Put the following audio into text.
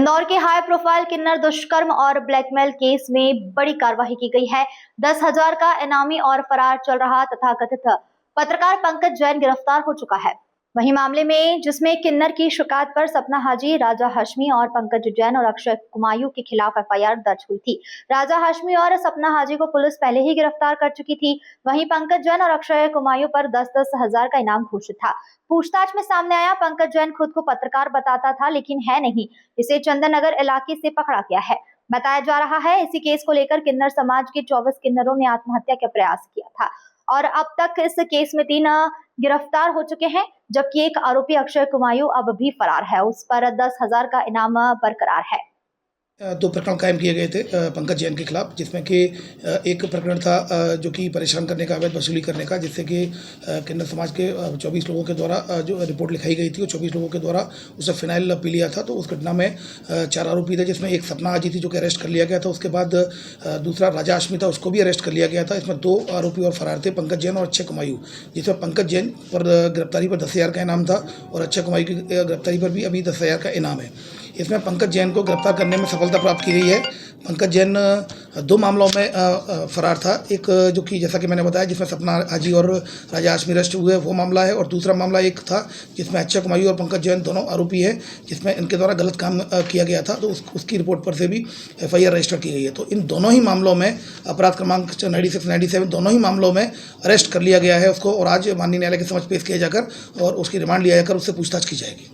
इंदौर के high profile किन्नर दुष्कर्म और ब्लैकमेल केस में बड़ी कार्रवाई की गई है। 10,000 का इनामी और फरार चल रहा तथाकथित पत्रकार पंकज जैन गिरफ्तार हो चुका है। वहीं मामले में जिसमें किन्नर की शिकायत पर सपना हाजी, राजा हाशमी और पंकज जैन और अक्षय कुमायूं के खिलाफ एफआईआर दर्ज हुई थी। राजा हाशमी और सपना हाजी को पुलिस पहले ही गिरफ्तार कर चुकी थी। वहीं पंकज जैन और अक्षय कुमायूं पर 10-10 हजार का इनाम घोषित था। पूछताछ में सामने आया पंकज जैन खुद को पत्रकार बताता था, लेकिन है नहीं। इसे चंदन नगर इलाके से पकड़ा गया है। बताया जा रहा है इसी केस को लेकर किन्नर समाज के 24 किन्नरों ने आत्महत्या का प्रयास किया था और अब तक इस केस में 3 गिरफ्तार हो चुके हैं, जबकि एक आरोपी अक्षय कुमायूं अब भी फरार है। उस पर 10,000 का इनाम बरकरार है। 2 प्रकरण कायम किए गए थे पंकज जैन के खिलाफ, जिसमें कि एक प्रकरण था जो कि परेशान करने का, अवैध वसूली करने का, जिससे कि किन्नर समाज के 24 लोगों के द्वारा जो रिपोर्ट लिखाई गई थी, वो 24 लोगों के द्वारा उसे फिनाइल पी लिया था। तो उस घटना में 4 आरोपी थे, जिसमें एक सपना हाजी थी जो कि अरेस्ट कर लिया गया था। उसके बाद दूसरा राजा हाशमी था, उसको भी अरेस्ट कर लिया गया था। इसमें 2 आरोपी और फरार थे, पंकज जैन और अक्षय कुमायूं, जिसमें पंकज जैन पर गिरफ्तारी पर 10,000 का इनाम था और अक्षय कुमायूं की गिरफ्तारी पर भी अभी 10,000 का इनाम है। इसमें पंकज जैन को गिरफ्तार करने में सफलता प्राप्त की गई है। पंकज जैन 2 मामलों में फरार था। एक जो कि जैसा कि मैंने बताया, जिसमें सपना हाजी और राजा हाशमी अरेस्ट हुए, वो मामला है, और दूसरा मामला एक था जिसमें अक्षय कुमायूं और पंकज जैन दोनों आरोपी हैं, जिसमें इनके द्वारा गलत काम किया गया था। तो उसकी रिपोर्ट पर से भी एफआईआर रजिस्टर की गई है। तो इन दोनों ही मामलों में अपराध क्रमांक 96, 97 दोनों ही मामलों में अरेस्ट कर लिया गया है उसको, और आज माननीय न्यायालय के समक्ष पेश किया जाकर और उसकी रिमांड लिया जाकर उससे पूछताछ की जाएगी।